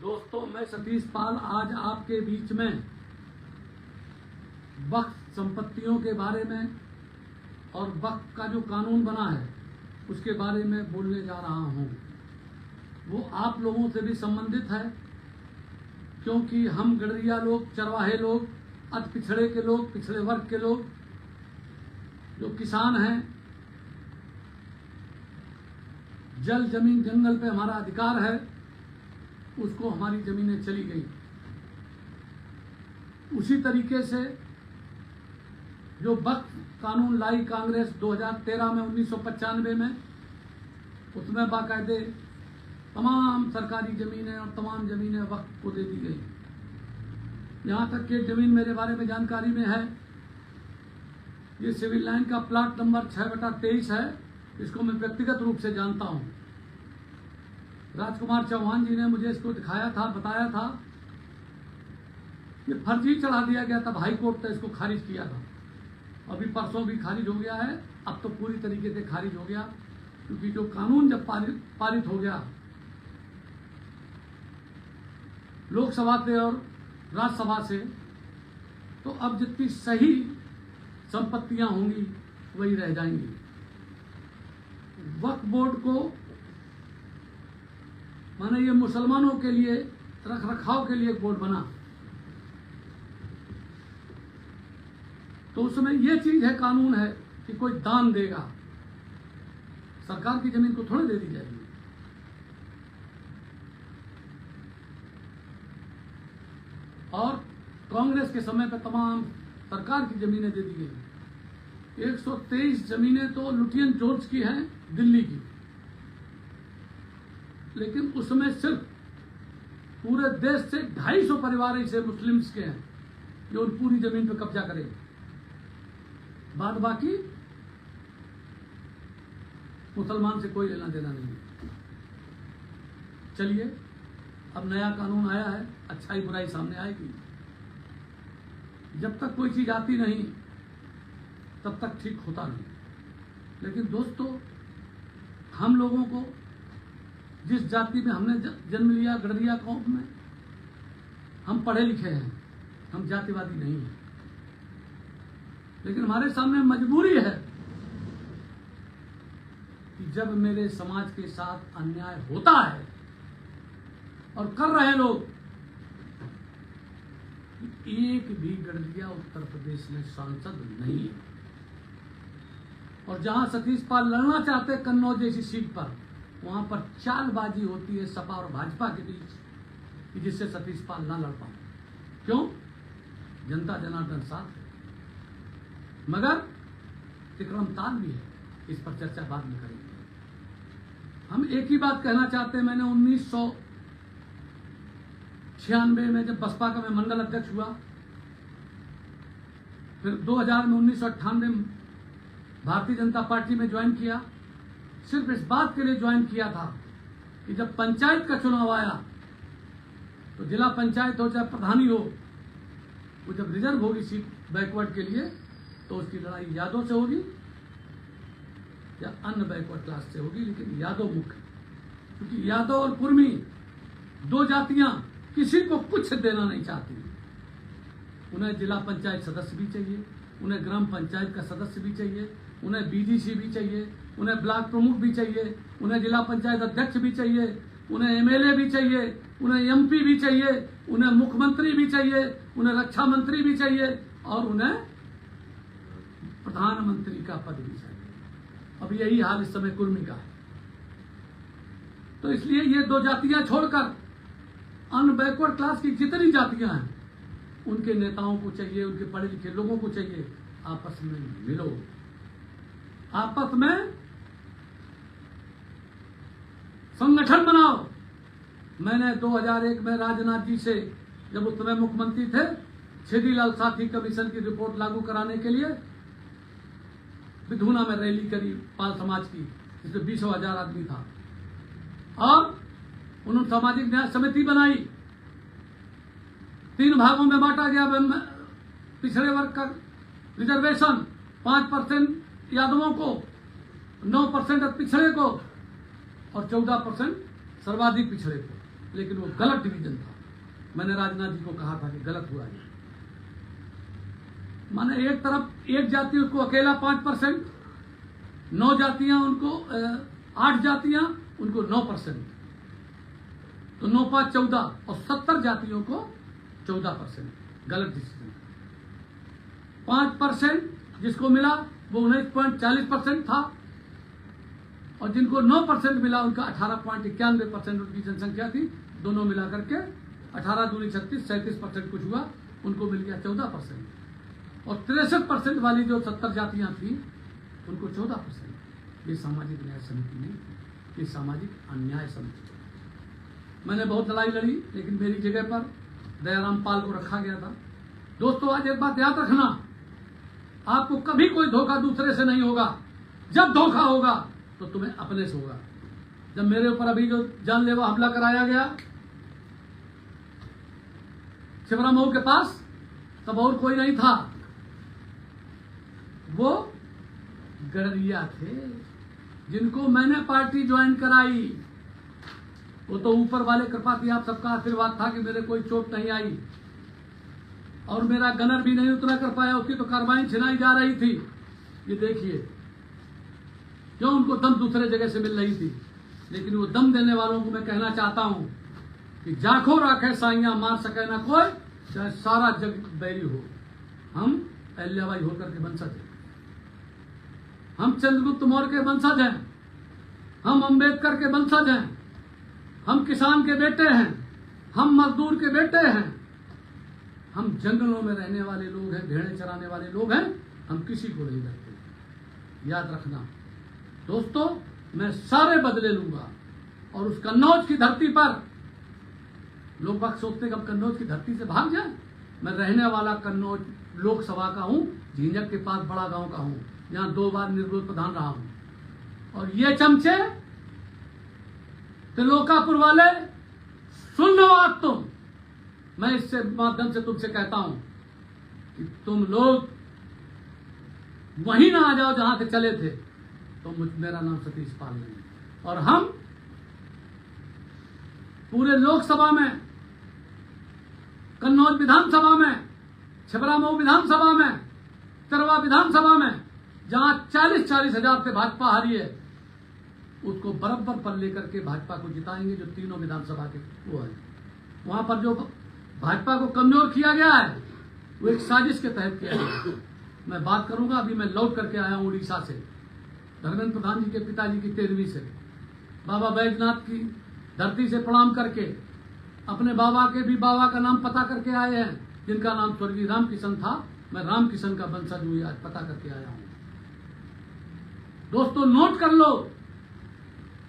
दोस्तों, मैं सतीश पाल आज आपके बीच में वक्फ संपत्तियों के बारे में और वक्फ का जो कानून बना है उसके बारे में बोलने जा रहा हूं। वो आप लोगों से भी संबंधित है, क्योंकि हम गडरिया लोग, चरवाहे लोग, अति पिछड़े के लोग, पिछड़े वर्ग के लोग, जो किसान हैं, जल जमीन जंगल पे हमारा अधिकार है, उसको हमारी जमीनें चली गई। उसी तरीके से जो वक्फ कानून लाई कांग्रेस 2013 में, 1995 में, उसमें बाकायदे तमाम सरकारी जमीनें और तमाम जमीनें वक्फ को दे दी गई। यहां तक कि जमीन मेरे बारे में जानकारी में है, ये सिविल लाइन का प्लाट नंबर 6/23 है। इसको मैं व्यक्तिगत रूप से जानता हूं। राजकुमार चौहान जी ने मुझे इसको दिखाया था, बताया था। ये फर्जी चढ़ा दिया गया, तब हाई कोर्ट ने इसको खारिज किया था। अभी परसों भी खारिज हो गया है। अब तो पूरी तरीके से खारिज हो गया, क्योंकि जो कानून जब पारित हो गया लोकसभा से और राज्यसभा से, तो अब जितनी सही संपत्तियां होंगी वही रह जाएंगी। वक्फ बोर्ड को माने ये मुसलमानों के लिए रख रखाव के लिए एक बोर्ड बना, तो उसमें ये चीज है, कानून है कि कोई दान देगा, सरकार की जमीन को थोड़ी दे दी जाएगी। और कांग्रेस के समय पर तमाम सरकार की जमीनें दे दी गई। 123 जमीनें तो लुटियन जॉर्ज की हैं, दिल्ली की, लेकिन उसमें सिर्फ पूरे देश से 250 परिवार ऐसे मुस्लिम्स के हैं जो उन पूरी जमीन पर कब्जा करेंगे। बाद बाकी मुसलमान से कोई लेना देना नहीं है। चलिए, अब नया कानून आया है, अच्छाई बुराई सामने आएगी। जब तक कोई चीज आती नहीं तब तक ठीक होता नहीं। लेकिन दोस्तों, हम लोगों को जिस जाति में हमने जन्म लिया, गडरिया कौम में, हम पढ़े लिखे हैं, हम जातिवादी नहीं हैं। लेकिन हमारे सामने मजबूरी है कि जब मेरे समाज के साथ अन्याय होता है और कर रहे लोग, एक भी गडरिया उत्तर प्रदेश में सांसद नहीं है। और जहां सतीश पाल लड़ना चाहते कन्नौज जैसी सीट पर, वहां पर चालबाजी होती है सपा और भाजपा के बीच कि जिससे सतीश पाल ना लड़ पाए। क्यों? जनता जनार्दन साथ है, मगर विक्रम ताल भी है। इस पर चर्चा बाद में करेंगे। हम एक ही बात कहना चाहते हैं। मैंने 1996 में जब बसपा का मैं मंडल अध्यक्ष हुआ, फिर 2000 में 1998 में भारतीय जनता पार्टी में ज्वाइन किया। सिर्फ इस बात के लिए ज्वाइन किया था कि जब पंचायत का चुनाव आया, तो जिला पंचायत हो चाहे प्रधानी हो, वो जब रिजर्व होगी सीट बैकवर्ड के लिए, तो उसकी लड़ाई यादव से होगी या अन्य बैकवर्ड क्लास से होगी, लेकिन यादव मुख्य, क्योंकि यादव और कुर्मी दो जातियां किसी को कुछ देना नहीं चाहती। उन्हें जिला पंचायत सदस्य भी चाहिए, उन्हें ग्राम पंचायत का सदस्य भी चाहिए, उन्हें बीडीसी भी चाहिए, उन्हें ब्लॉक प्रमुख भी चाहिए, उन्हें जिला पंचायत अध्यक्ष भी चाहिए, उन्हें एमएलए भी चाहिए, उन्हें एमपी भी चाहिए, उन्हें मुख्यमंत्री भी चाहिए, उन्हें रक्षा मंत्री भी चाहिए और उन्हें प्रधानमंत्री का पद भी चाहिए। अब यही हाल इस समय कुर्मी का है। तो इसलिए ये दो जातियां छोड़कर अन्य बैकवर्ड क्लास की जितनी जातियां हैं, उनके नेताओं को चाहिए, उनके पढ़े लिखे लोगों को चाहिए, आपस में मिलो, आपस में संगठन बनाओ। मैंने 2001 में राजनाथ जी से, जब उस समय मुख्यमंत्री थे, छेदीलाल साथी कमीशन की रिपोर्ट लागू कराने के लिए विधुना में रैली करी पाल समाज की, जिसमें 20,000 आदमी था, और उन्होंने सामाजिक न्याय समिति बनाई। 3 भागों में बांटा गया पिछड़े वर्ग का रिजर्वेशन, 5% यादवों को, 9% पिछड़े को और 14% सर्वाधिक पिछड़े को। लेकिन वो गलत डिवीजन था। मैंने राजनाथ जी को कहा था कि गलत हुआ ये। माने एक तरफ एक जाति उसको अकेला 5%, 9 जातियां उनको 8 जातियां उनको 9%, तो 9 5 14 और 70 जातियों को 14%। गलत डिसीजन। 5% जिसको मिला वो 19.40% था और जिनको 9% मिला उनका 18.91% उनकी जनसंख्या थी। दोनों मिलाकर के 18 दूनी 36, 37% कुछ हुआ, उनको मिल गया 14%। और 63% वाली जो 70 जातियां थी उनको 14%। ये सामाजिक न्याय समिति नहीं थी, ये सामाजिक अन्याय समिति थी। मैंने बहुत लड़ाई लड़ी, लेकिन मेरी जगह पर दयाराम पाल को रखा गया था। दोस्तों, आज एक बात याद रखना, आपको कभी कोई धोखा दूसरे से नहीं होगा। जब धोखा होगा तो तुम्हें अपने से होगा। जब मेरे ऊपर अभी जो जानलेवा हमला कराया गया शिवराम मऊ के पास, तब और कोई नहीं था, वो गडरिया थे जिनको मैंने पार्टी ज्वाइन कराई। वो तो ऊपर वाले कृपा थी, आप सबका आशीर्वाद था कि मेरे कोई चोट नहीं आई और मेरा गनर भी नहीं उतना कर पाया, उसकी तो कार्बाइन छिनाई जा रही थी। ये देखिए क्यों उनको दम दूसरे जगह से मिल रही थी। लेकिन वो दम देने वालों को मैं कहना चाहता हूं कि जाखो राखे साइयां मार सके ना कोई, चाहे सारा जग बैरी हो। हम अहिल्याबाई होलकर के वंशज हैं, हम चंद्रगुप्त मौर्य के वंशज हैं, हम अंबेडकर के वंशज हैं, हम किसान के बेटे हैं, हम मजदूर के बेटे हैं, हम जंगलों में रहने वाले लोग हैं, भेड़ें चराने वाले लोग हैं। हम किसी को नहीं डरते। याद रखना दोस्तों, मैं सारे बदले लूंगा। और उस कन्नौज की धरती पर लोग बाग सोचते हैं कि हम कन्नौज की धरती से भाग जाए। मैं रहने वाला कन्नौज लोकसभा का हूं, झींझक के पास बड़ा गांव का हूं, यहां 2 बार निर्विरोध प्रधान रहा हूं। और ये चमचे त्रिलोकापुर वाले, सुन लो आज तुम, मैं इससे माध्यम से तुमसे कहता हूं कि तुम लोग वहीं ना आ जाओ जहां से चले थे। तो मेरा नाम सतीश पाल नहीं। और हम पूरे लोकसभा में, कन्नौज विधानसभा में, छिबरामऊ विधानसभा में, तिरवा विधानसभा में, जहां 40-40 हजार से भाजपा हारी है, उसको बराबर पर लेकर के भाजपा को जिताएंगे। जो तीनों विधानसभा के वो है, वहां पर जो भाजपा को कमजोर किया गया है वो एक साजिश के तहत किया गया। मैं बात करूंगा, अभी मैं लौट करके आया हूं उड़ीसा से, धर्मेंद्र प्रधान जी के पिताजी की 13वीं से, बाबा बैजनाथ की धरती से प्रणाम करके, अपने बाबा के भी बाबा का नाम पता करके आए हैं, जिनका नाम स्वर्गीय रामकिशन था। मैं रामकिशन का वंशज हुई, आज पता करके आया हूं। दोस्तों नोट कर लो,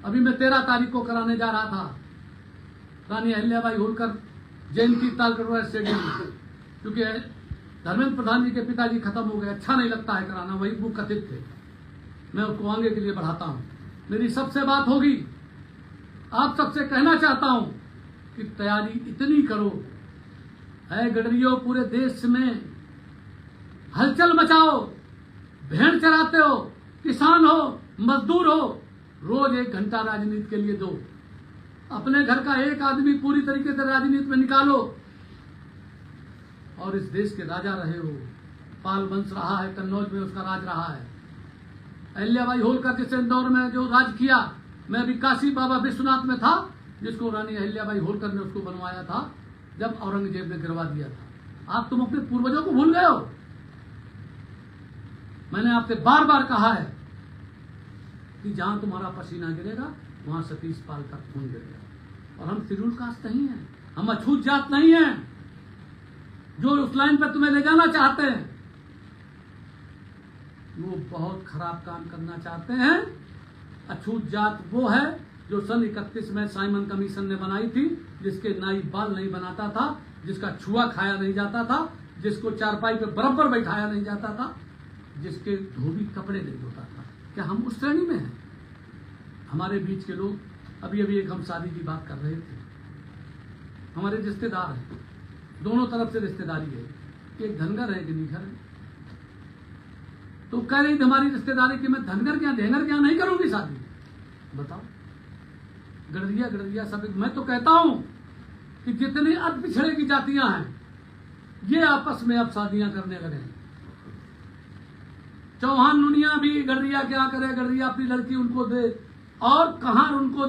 अभी मैं 13 तारीख को कराने जा रहा था रानी अहिल्याबाई होलकर जयंती तालकटोरा स्टेडियम में, क्योंकि धर्मेंद्र प्रधान जी के पिताजी खत्म हो गए, अच्छा नहीं लगता है कराना, वही वो कथित थे। मैं उसको आगे के लिए बढ़ाता हूं। मेरी सबसे बात होगी, आप सबसे कहना चाहता हूं कि तैयारी इतनी करो, है गडरियों, पूरे देश में हलचल मचाओ। भेड़ चराते हो, किसान हो, मजदूर हो, रोज 1 घंटा राजनीति के लिए दो। अपने घर का एक आदमी पूरी तरीके से राजनीति में निकालो और इस देश के राजा रहे हो। पाल वंश रहा है, कन्नौज में उसका राज रहा है। अहिल्याबाई होलकर जिस इंदौर में जो राज किया, मैं भी काशी बाबा विश्वनाथ में था, जिसको रानी अहिल्याबाई होलकर ने उसको बनवाया था जब औरंगजेब ने गिरवा दिया था। आप तुम अपने पूर्वजों को भूल गए हो। मैंने आपसे बार बार कहा है कि जहां तुम्हारा पसीना गिरेगा वहां सतीश पाल का खून गिरेगा। और हम शेड्यूल कास्ट नहीं है, हम अछूत जात नहीं है जो उस लाइन पर तुम्हें ले जाना चाहते हैं। वो बहुत खराब काम करना चाहते हैं। अछूत जात वो है जो सन 31 में साइमन कमीशन ने बनाई थी, जिसके नाई बाल नहीं बनाता था, जिसका छुआ खाया नहीं जाता था, जिसको चारपाई पे बराबर बैठाया नहीं जाता था, जिसके धोबी कपड़े नहीं धोता था। क्या हम उस श्रेणी में हैं? हमारे बीच के लोग, अभी अभी एक हम शादी की बात कर रहे थे, हमारे रिश्तेदार हैं, दोनों तरफ से रिश्तेदारी है, एक धनगर है कि नीगर है। तो कह रही थी हमारी रिश्तेदारी कि मैं धनगर क्या ढेंगर क्या नहीं करूंगी शादी। बताओ, गडरिया सब। मैं तो कहता हूं कि जितनी अति पिछड़े की जातियां हैं ये आपस में अब शादियां करने लगे हैं। चौहान नुनिया भी गडरिया क्या करे, गडरिया अपनी लड़की उनको दे, और कहां उनको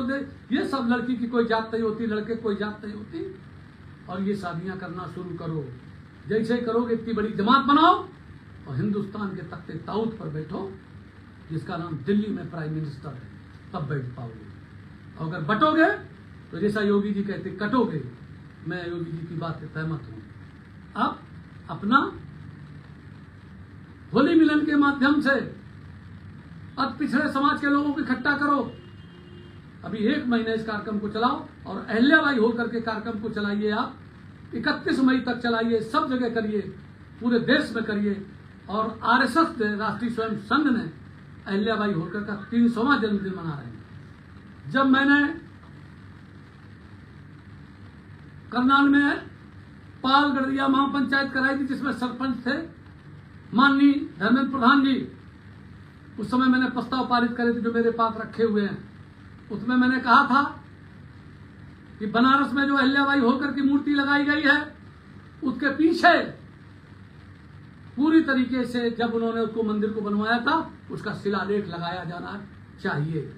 दे। ये सब लड़की की कोई जात नहीं होती, लड़के कोई जात नहीं होती। और ये शादियां करना शुरू करो। जैसे करोगे इतनी बड़ी जमात बनाओ और हिंदुस्तान के तख्ते ताऊत पर बैठो, जिसका नाम दिल्ली में प्राइम मिनिस्टर है, तब बैठ पाओगे। और अगर बटोगे तो जैसा योगी जी कहते कटोगे। मैं योगी जी की बात से सहमत हूं। अब अपना होली मिलन के माध्यम से अति पिछड़े समाज के लोगों को इकट्ठा करो। अभी 1 महीने इस कार्यक्रम को चलाओ और अहिल्याबाई होलकर के कार्यक्रम को चलाइए। आप 31 मई तक चलाइए, सब जगह करिए, पूरे देश में करिए। और आरएसएस ने, राष्ट्रीय स्वयं संघ ने अहिल्याबाई होलकर का 300वां जन्मदिन मना रहे हैं। जब मैंने करनाल में पाल गडरिया महापंचायत कराई थी, जिसमें सरपंच थे माननीय धर्मेंद्र प्रधान जी, उस समय मैंने प्रस्ताव पारित करे थे जो मेरे पास रखे हुए हैं। उसमें मैंने कहा था कि बनारस में जो अहिल्याबाई होलकर की मूर्ति लगाई गई है, उसके पीछे पूरी तरीके से जब उन्होंने उसको मंदिर को बनवाया था, उसका शिलालेख लगाया जाना चाहिए।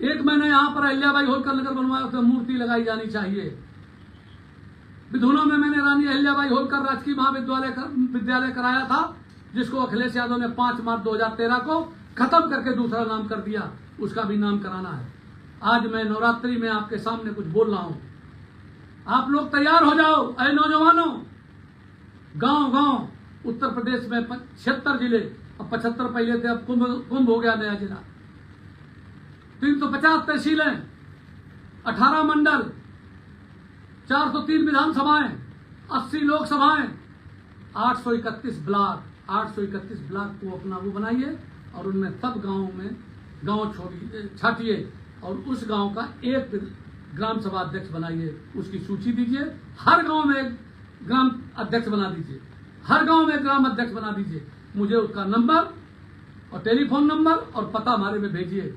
एक मैंने यहां पर अहिल्याबाई होलकर नगर बनवाया, उसमें मूर्ति लगाई जानी चाहिए। विधुना में मैंने रानी अहिल्याबाई होलकर राजकीय महाविद्यालय कराया था, जिसको अखिलेश यादव ने 5 मार्च 2013 को खत्म करके दूसरा नाम कर दिया। उसका भी नाम कराना है। आज मैं नवरात्रि में आपके सामने कुछ बोल रहा हूं, आप लोग तैयार हो जाओ। ऐ नौजवानों, गांव गांव उत्तर प्रदेश में 76 जिले, अब 75 पहले थे, अब कुंभ हो गया नया जिला। 350 तहसीलें, 18 मंडल, 403 विधानसभाएं, 80 लोकसभाएं, 831 ब्लॉक। 831 ब्लॉक को अपना वो बनाइए और उनमें सब गांवों में गांव छाटिए और उस गांव का एक ग्राम सभा अध्यक्ष बनाइए। उसकी सूची दीजिए। हर गांव में एक ग्राम अध्यक्ष बना दीजिए, हर गांव में ग्राम अध्यक्ष बना दीजिए। मुझे उसका नंबर और टेलीफोन नंबर और पता हमारे में भेजिए।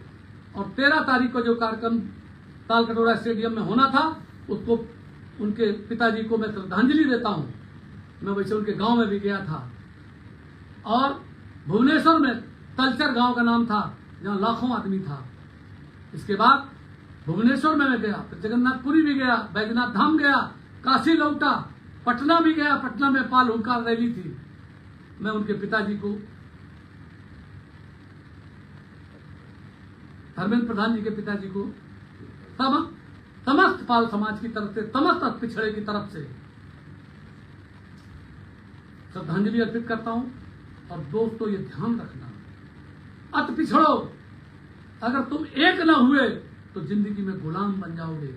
और 13 तारीख को जो कार्यक्रम तालकटोरा स्टेडियम में होना था, उसको उनके पिताजी को मैं श्रद्धांजलि देता हूं। मैं वैसे उनके गांव में भी गया था। और भुवनेश्वर में तलचर गांव का नाम था, जहां लाखों आदमी था। इसके बाद भुवनेश्वर में मैं गया, फिर जगन्नाथपुरी भी गया, बैजनाथ धाम गया, काशी लौटा, पटना भी गया। पटना में पाल हुंकार रैली थी। मैं उनके पिताजी को, धर्मेंद्र प्रधान जी के पिताजी को, समस्त पाल समाज की तरफ से, समस्त अति पिछड़े की तरफ से श्रद्धांजलि अर्पित करता हूं। और दोस्तों, ये ध्यान रखना, अति पिछड़ो, अगर तुम एक न हुए तो जिंदगी में गुलाम बन जाओगे।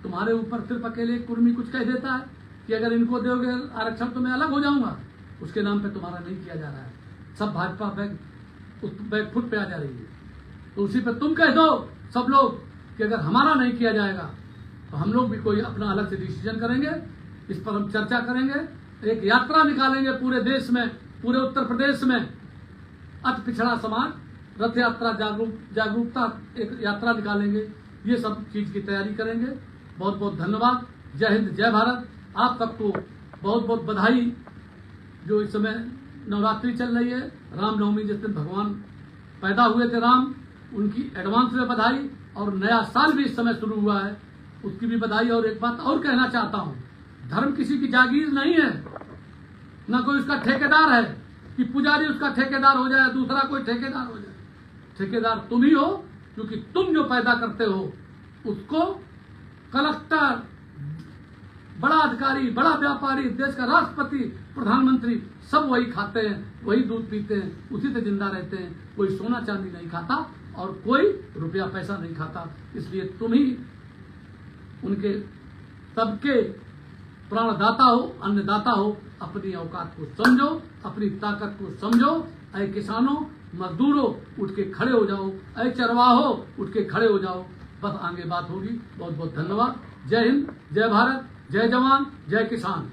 तुम्हारे ऊपर सिर्फ अकेले कुर्मी कुछ कह देता है कि अगर इनको दोगे आरक्षण तो मैं अलग हो जाऊंगा, उसके नाम पे तुम्हारा नहीं किया जा रहा है। सब भाजपा बैक फुट पे आ जा रही है। तो उसी पे तुम कह दो सब लोग कि अगर हमारा नहीं किया जाएगा तो हम लोग भी कोई अपना अलग से डिसीजन करेंगे। इस पर हम चर्चा करेंगे, एक यात्रा निकालेंगे पूरे देश में, पूरे उत्तर प्रदेश में। अति पिछड़ा समाज रथ यात्रा, जागरूकता एक यात्रा निकालेंगे। ये सब चीज की तैयारी करेंगे। बहुत बहुत धन्यवाद। जय हिंद, जय भारत। आप सबको बहुत बहुत बधाई। जो इस समय नवरात्रि चल रही है, रामनवमी जिस दिन भगवान पैदा हुए थे राम, उनकी एडवांस में बधाई। और नया साल भी इस समय शुरू हुआ है, उसकी भी बधाई। और एक बात और कहना चाहता हूं, धर्म किसी की जागीर नहीं है, न कोई उसका ठेकेदार है कि पुजारी उसका ठेकेदार हो जाए, दूसरा कोई ठेकेदार हो जाए। ठेकेदार तुम ही हो, क्योंकि तुम जो पैदा करते हो उसको कलेक्टर, बड़ा अधिकारी, बड़ा व्यापारी, देश का राष्ट्रपति, प्रधानमंत्री सब वही खाते हैं, वही दूध पीते हैं, उसी से जिंदा रहते हैं। कोई सोना चांदी नहीं खाता और कोई रुपया पैसा नहीं खाता। इसलिए तुम ही उनके सबके प्राणदाता हो, अन्नदाता हो। अपनी औकात को समझो, अपनी ताकत को समझो। ऐ किसानों, मजदूरों, उठ के खड़े हो जाओ। ऐ चरवाहो, उठ के खड़े हो जाओ। बस आगे बात होगी। बहुत बहुत धन्यवाद। जय हिंद, जय भारत, जय जवान, जय किसान।